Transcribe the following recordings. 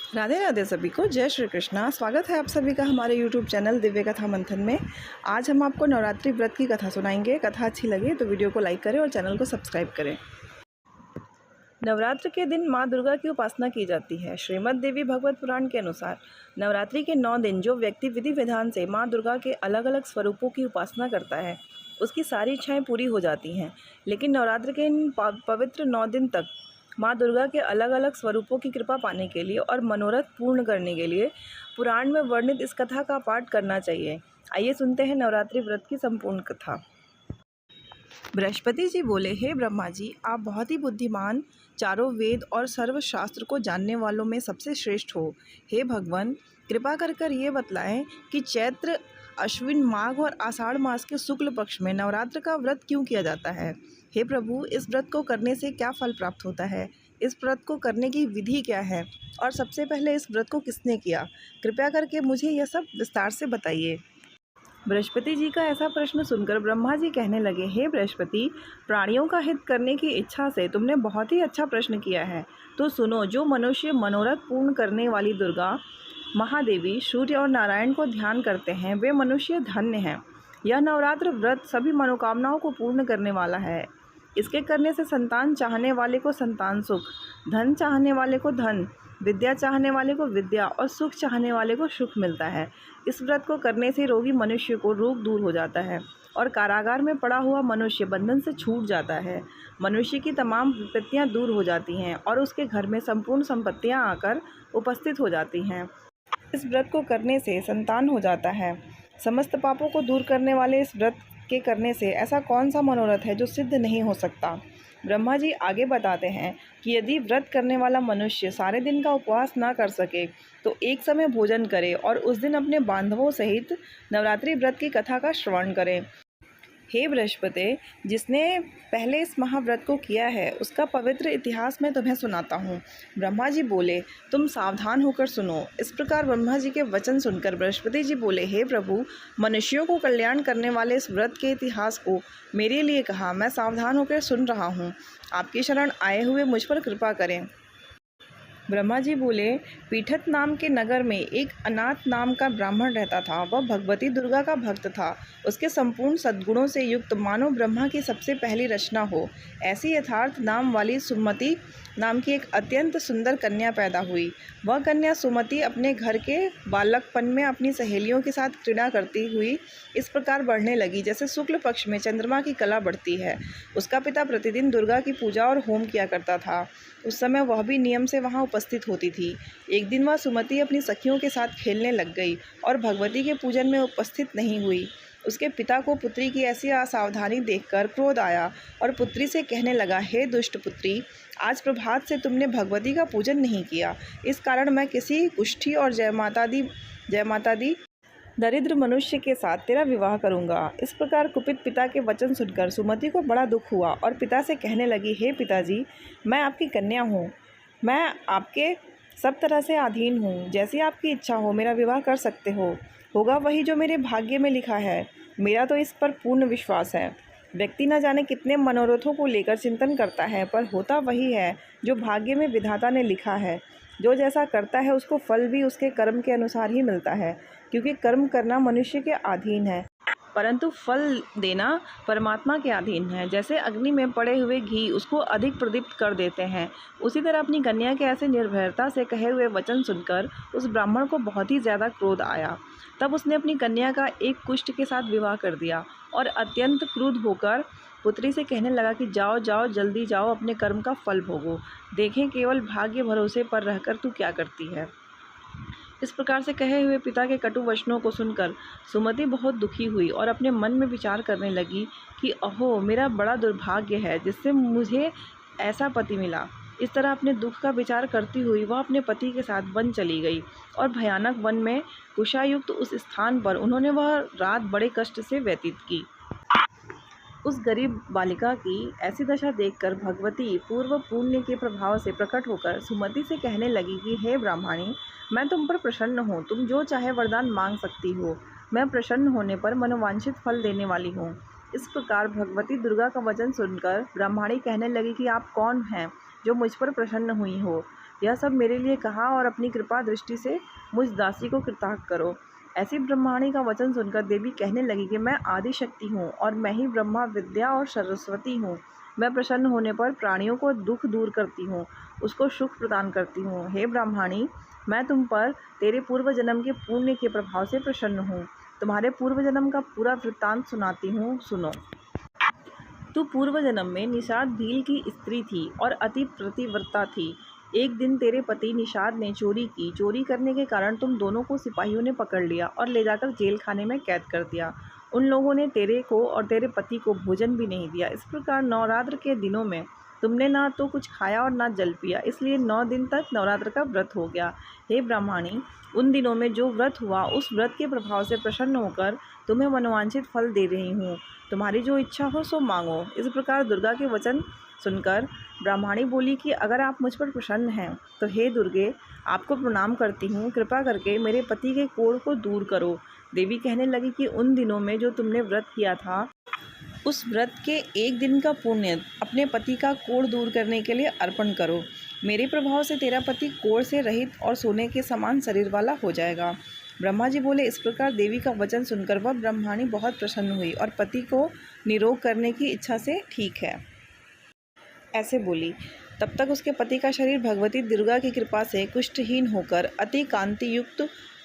राधे राधे सभी को, जय श्री कृष्णा। स्वागत है आप सभी का हमारे YouTube चैनल दिव्य कथा मंथन में। आज हम आपको नवरात्रि व्रत की कथा सुनाएंगे। कथा अच्छी लगे तो वीडियो को लाइक करें और चैनल को सब्सक्राइब करें। नवरात्र के दिन माँ दुर्गा की उपासना की जाती है। श्रीमद् देवी भागवत पुराण के अनुसार नवरात्रि के 9 दिन जो व्यक्ति विधि विधान से माँ दुर्गा के अलग अलग स्वरूपों की उपासना करता है उसकी सारी इच्छाएँ पूरी हो जाती हैं। लेकिन नवरात्र के इन पवित्र 9 दिन तक माँ दुर्गा के अलग अलग स्वरूपों की कृपा पाने के लिए और मनोरथ पूर्ण करने के लिए पुराण में वर्णित इस कथा का पाठ करना चाहिए। आइए सुनते हैं नवरात्रि व्रत की संपूर्ण कथा। बृहस्पति जी बोले, हे ब्रह्मा जी, आप बहुत ही बुद्धिमान, चारों वेद और सर्व शास्त्र को जानने वालों में सबसे श्रेष्ठ हो। हे भगवान, कृपा कर ये बतलाएं कि चैत्र, अश्विन, माघ और आषाढ़ मास के शुक्ल पक्ष में नवरात्र का व्रत क्यों किया जाता है। हे प्रभु, इस व्रत को करने से क्या फल प्राप्त होता है, इस व्रत को करने की विधि क्या है और सबसे पहले इस व्रत को किसने किया, कृपया करके मुझे यह सब विस्तार से बताइए। बृहस्पति जी का ऐसा प्रश्न सुनकर ब्रह्मा जी कहने लगे, हे बृहस्पति, प्राणियों का हित करने की इच्छा से तुमने बहुत ही अच्छा प्रश्न किया है। तो सुनो, जो मनुष्य मनोरथ पूर्ण करने वाली दुर्गा, महादेवी, सूर्य और नारायण को ध्यान करते हैं वे मनुष्य धन्य हैं। यह नवरात्र व्रत सभी मनोकामनाओं को पूर्ण करने वाला है। इसके करने से संतान चाहने वाले को संतान सुख, धन चाहने वाले को धन, विद्या चाहने वाले को विद्या और सुख चाहने वाले को सुख मिलता है। इस व्रत को करने से रोगी मनुष्य को रोग दूर हो जाता है और कारागार में पड़ा हुआ मनुष्य बंधन से छूट जाता है। मनुष्य की तमाम विपत्तियां दूर हो जाती हैं और उसके घर में संपूर्ण संपत्तियां आकर उपस्थित हो जाती हैं। इस व्रत को करने से संतान हो जाता है। समस्त पापों को दूर करने वाले इस व्रत के करने से ऐसा कौन सा मनोरथ है जो सिद्ध नहीं हो सकता। ब्रह्मा जी आगे बताते हैं कि यदि व्रत करने वाला मनुष्य सारे दिन का उपवास ना कर सके तो एक समय भोजन करे और उस दिन अपने बांधवों सहित नवरात्रि व्रत की कथा का श्रवण करे। हे बृहस्पति, जिसने पहले इस महाव्रत को किया है उसका पवित्र इतिहास मैं तुम्हें सुनाता हूँ। ब्रह्मा जी बोले, तुम सावधान होकर सुनो। इस प्रकार ब्रह्मा जी के वचन सुनकर बृहस्पति जी बोले, हे प्रभु, मनुष्यों को कल्याण करने वाले इस व्रत के इतिहास को मेरे लिए कहा। मैं सावधान होकर सुन रहा हूँ। आपकी शरण आए हुए मुझ पर कृपा करें। ब्रह्मा जी बोले, पीठत नाम के नगर में एक अनाथ नाम का ब्राह्मण रहता था। वह भगवती दुर्गा का भक्त था। उसके संपूर्ण सद्गुणों से युक्त मानो ब्रह्मा की सबसे पहली रचना हो ऐसी यथार्थ नाम वाली सुमति नाम की एक अत्यंत सुंदर कन्या पैदा हुई। वह कन्या सुमति अपने घर के बालकपन में अपनी सहेलियों के साथ क्रीड़ा करती हुई इस प्रकार बढ़ने लगी जैसे शुक्ल पक्ष में चंद्रमा की कला बढ़ती है। उसका पिता प्रतिदिन दुर्गा की पूजा और होम किया करता था। उस समय वह भी नियम से वहाँ उपस्थित होती थी। एक दिन वह सुमति अपनी सखियों के साथ खेलने लग गई और भगवती के पूजन में उपस्थित नहीं हुई। उसके पिता को पुत्री की ऐसी असावधानी देखकर क्रोध आया और पुत्री से कहने लगा, हे दुष्ट पुत्री, आज प्रभात से तुमने भगवती का पूजन नहीं किया। इस कारण मैं किसी कुष्ठी और जय माता दी दरिद्र मनुष्य के साथ तेरा विवाह करूंगा। इस प्रकार कुपित पिता के वचन सुनकर सुमति को बड़ा दुख हुआ और पिता से कहने लगी, हे पिताजी, मैं आपकी कन्या हूँ। मैं आपके सब तरह से अधीन हूँ। जैसी आपकी इच्छा हो मेरा विवाह कर सकते हो। होगा वही जो मेरे भाग्य में लिखा है। मेरा तो इस पर पूर्ण विश्वास है। व्यक्ति न जाने कितने मनोरथों को लेकर चिंतन करता है, पर होता वही है जो भाग्य में विधाता ने लिखा है। जो जैसा करता है उसको फल भी उसके कर्म के अनुसार ही मिलता है, क्योंकि कर्म करना मनुष्य के अधीन है परंतु फल देना परमात्मा के अधीन है। जैसे अग्नि में पड़े हुए घी उसको अधिक प्रदीप्त कर देते हैं, उसी तरह अपनी कन्या के ऐसे निर्भयता से कहे हुए वचन सुनकर उस ब्राह्मण को बहुत ही ज़्यादा क्रोध आया। तब उसने अपनी कन्या का एक कुष्ठ के साथ विवाह कर दिया और अत्यंत क्रुद्ध होकर पुत्री से कहने लगा कि जाओ जाओ, जल्दी जाओ, अपने कर्म का फल भोगो। देखें केवल भाग्य भरोसे पर रहकर तू क्या करती है। इस प्रकार से कहे हुए पिता के कटु वचनों को सुनकर सुमति बहुत दुखी हुई और अपने मन में विचार करने लगी कि अहो, मेरा बड़ा दुर्भाग्य है जिससे मुझे ऐसा पति मिला। इस तरह अपने दुख का विचार करती हुई वह अपने पति के साथ वन चली गई और भयानक वन में कुशायुक्त उस स्थान पर उन्होंने वह रात बड़े कष्ट से व्यतीत की। उस गरीब बालिका की ऐसी दशा देखकर भगवती पूर्व पुण्य के प्रभाव से प्रकट होकर सुमति से कहने लगी कि हे ब्राह्मणी, मैं तुम पर प्रसन्न हूँ। तुम जो चाहे वरदान मांग सकती हो। मैं प्रसन्न होने पर मनोवांछित फल देने वाली हूँ। इस प्रकार भगवती दुर्गा का वचन सुनकर ब्राह्मणी कहने लगी कि आप कौन हैं जो मुझ पर प्रसन्न हुई हो। यह सब मेरे लिए कहा और अपनी कृपा दृष्टि से मुझ दासी को कृतार्थ करो। ऐसी ब्रह्माणी का वचन सुनकर देवी कहने लगी कि मैं आदि शक्ति हूँ और मैं ही ब्रह्मा विद्या और सरस्वती हूँ। मैं प्रसन्न होने पर प्राणियों को दुख दूर करती हूँ, उसको सुख प्रदान करती हूँ। हे ब्राह्मणी, मैं तुम पर तेरे पूर्व जन्म के पुण्य के प्रभाव से प्रसन्न हूँ। तुम्हारे पूर्व जन्म का पूरा वृत्तांत सुनाती हूँ, सुनो। तू पूर्व जन्म में निषाद भील की स्त्री थी और अति प्रतिव्रता थी। एक दिन तेरे पति निषाद ने चोरी की। चोरी करने के कारण तुम दोनों को सिपाहियों ने पकड़ लिया और ले जाकर जेल खाने में कैद कर दिया। उन लोगों ने तेरे को और तेरे पति को भोजन भी नहीं दिया। इस प्रकार नवरात्र के दिनों में तुमने ना तो कुछ खाया और ना जल पिया, इसलिए 9 दिन तक नवरात्र का व्रत हो गया। हे ब्राह्मणी, उन दिनों में जो व्रत हुआ उस व्रत के प्रभाव से प्रसन्न होकर तुम्हें मनोवांछित फल दे रही हूँ। तुम्हारी जो इच्छा हो सो मांगो। इस प्रकार दुर्गा के वचन सुनकर ब्राह्मणी बोली कि अगर आप मुझ पर प्रसन्न हैं तो हे दुर्गे, आपको प्रणाम करती हूँ। कृपा करके मेरे पति के कोढ़ को दूर करो। देवी कहने लगी कि उन दिनों में जो तुमने व्रत किया था उस व्रत के एक दिन का पुण्य अपने पति का कोढ़ दूर करने के लिए अर्पण करो। मेरे प्रभाव से तेरा पति कोढ़ से रहित और सोने के समान शरीर वाला हो जाएगा। ब्रह्मा जी बोले। इस प्रकार देवी का वचन सुनकर वह ब्रह्माणी बहुत प्रसन्न हुई और पति को निरोग करने की इच्छा से ठीक है ऐसे बोली। तब तक उसके पति का शरीर भगवती दुर्गा की कृपा से कुष्ठहीन होकर अति कांति युक्त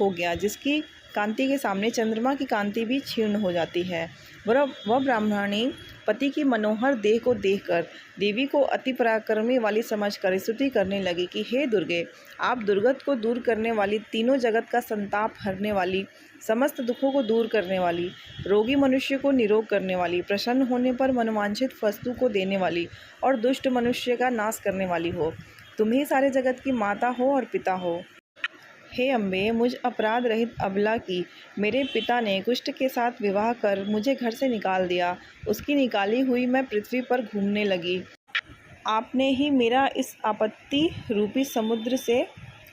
हो गया, जिसकी कांति के सामने चंद्रमा की कांति भी क्षीण हो जाती है। वह ब्राह्मणी पति की मनोहर देह को देखकर देवी को अति पराक्रमी वाली समझकर स्तुति करने लगी कि हे दुर्गे, आप दुर्गत को दूर करने वाली, तीनों जगत का संताप हरने वाली, समस्त दुखों को दूर करने वाली, रोगी मनुष्य को निरोग करने वाली, प्रसन्न होने पर मनोवांछित वस्तु को देने वाली और दुष्ट मनुष्य का नाश करने वाली हो। तुम ही सारे जगत की माता हो और पिता हो। हे अम्बे, मुझ अपराध रहित अबला की मेरे पिता ने कुष्ठ के साथ विवाह कर मुझे घर से निकाल दिया। उसकी निकाली हुई मैं पृथ्वी पर घूमने लगी। आपने ही मेरा इस आपत्ति रूपी समुद्र से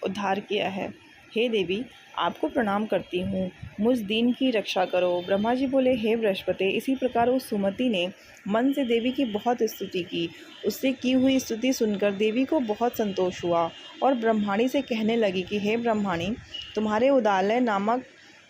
उद्धार किया है। हे देवी, आपको प्रणाम करती हूँ, मुझ दीन की रक्षा करो। ब्रह्मा जी बोले। हे बृहस्पति, इसी प्रकार उस सुमति ने मन से देवी की बहुत स्तुति की। उससे की हुई स्तुति सुनकर देवी को बहुत संतोष हुआ और ब्रह्माणी से कहने लगी कि हे ब्रह्माणी, तुम्हारे उदालय नामक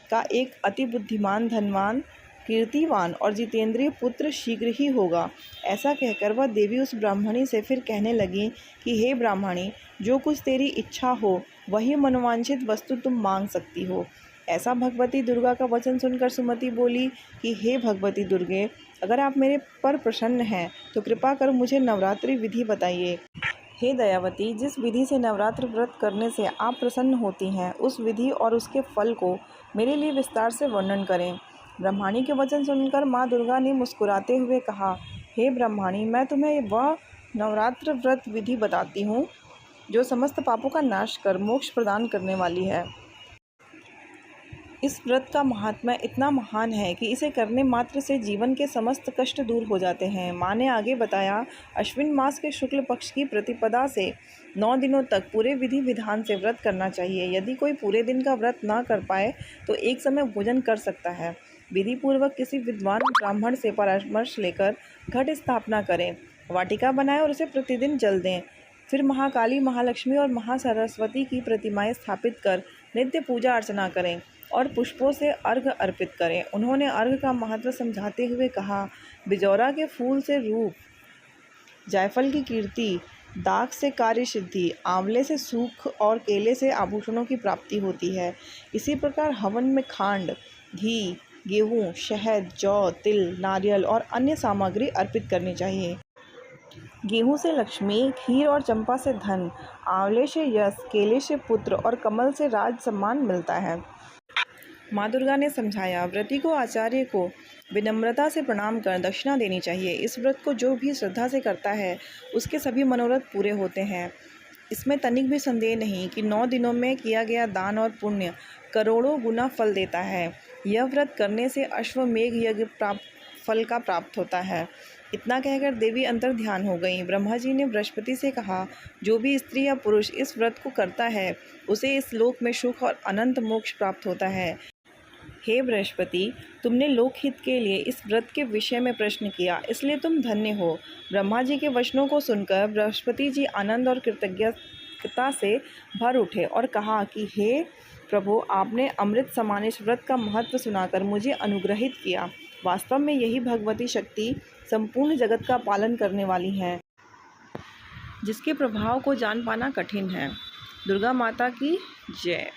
का एक अति बुद्धिमान, धनवान, कीर्तिवान और जितेंद्रिय पुत्र शीघ्र ही होगा। ऐसा कहकर वह देवी उस ब्राह्मणी से फिर कहने लगी कि हे ब्राह्मणी, जो कुछ तेरी इच्छा हो वही मनोवांछित वस्तु तुम मांग सकती हो। ऐसा भगवती दुर्गा का वचन सुनकर सुमति बोली कि हे भगवती दुर्गे, अगर आप मेरे पर प्रसन्न हैं तो कृपा कर मुझे नवरात्रि विधि बताइए। हे दयावती, जिस विधि से नवरात्र व्रत करने से आप प्रसन्न होती हैं, उस विधि और उसके फल को मेरे लिए विस्तार से वर्णन करें। ब्रह्माणी के वचन सुनकर माँ दुर्गा ने मुस्कुराते हुए कहा, हे ब्रह्माणी, मैं तुम्हें वह नवरात्र व्रत विधि बताती हूँ जो समस्त पापों का नाश कर मोक्ष प्रदान करने वाली है। इस व्रत का महात्म्य इतना महान है कि इसे करने मात्र से जीवन के समस्त कष्ट दूर हो जाते हैं। माँ ने आगे बताया, अश्विन मास के शुक्ल पक्ष की प्रतिपदा से 9 दिनों तक पूरे विधि विधान से व्रत करना चाहिए। यदि कोई पूरे दिन का व्रत ना कर पाए तो एक समय भोजन कर सकता है। विधि पूर्वक किसी विद्वान ब्राह्मण से परामर्श लेकर घट स्थापना करें, वाटिका बनाएं और उसे प्रतिदिन जल दें। फिर महाकाली, महालक्ष्मी और महासरस्वती की प्रतिमाएं स्थापित कर नित्य पूजा अर्चना करें और पुष्पों से अर्घ्य अर्पित करें। उन्होंने अर्घ्य का महत्व समझाते हुए कहा, बिजौरा के फूल से रूप, जायफल की कीर्ति, दाख से कार्य सिद्धि, आंवले से सुख और केले से आभूषणों की प्राप्ति होती है। इसी प्रकार हवन में खांड, घी, गेहूँ, शहद, जौ, तिल, नारियल और अन्य सामग्री अर्पित करनी चाहिए। गेहूँ से लक्ष्मी, खीर और चंपा से धन, आंवले से यश, केले से पुत्र और कमल से राज सम्मान मिलता है। माँ दुर्गा ने समझाया, व्रती को आचार्य को विनम्रता से प्रणाम कर दक्षिणा देनी चाहिए। इस व्रत को जो भी श्रद्धा से करता है उसके सभी मनोरथ पूरे होते हैं। इसमें तनिक भी संदेह नहीं कि 9 दिनों में किया गया दान और पुण्य करोड़ों गुना फल देता है। यह व्रत करने से अश्वमेघ यज्ञ फल का प्राप्त होता है। इतना कहकर देवी अंतर ध्यान हो गई। ब्रह्मा जी ने बृहस्पति से कहा, जो भी स्त्री या पुरुष इस व्रत को करता है उसे इस लोक में सुख और अनंत मोक्ष प्राप्त होता है। हे बृहस्पति, तुमने लोकहित के लिए इस व्रत के विषय में प्रश्न किया, इसलिए तुम धन्य हो। ब्रह्मा जी के वचनों को सुनकर बृहस्पति जी आनंद और कृतज्ञता से भर उठे और कहा कि हे प्रभु, आपने अमृत समान इस व्रत का महत्व सुनाकर मुझे अनुग्रहित किया। वास्तव में यही भगवती शक्ति संपूर्ण जगत का पालन करने वाली है, जिसके प्रभाव को जान पाना कठिन है। दुर्गा माता की जय।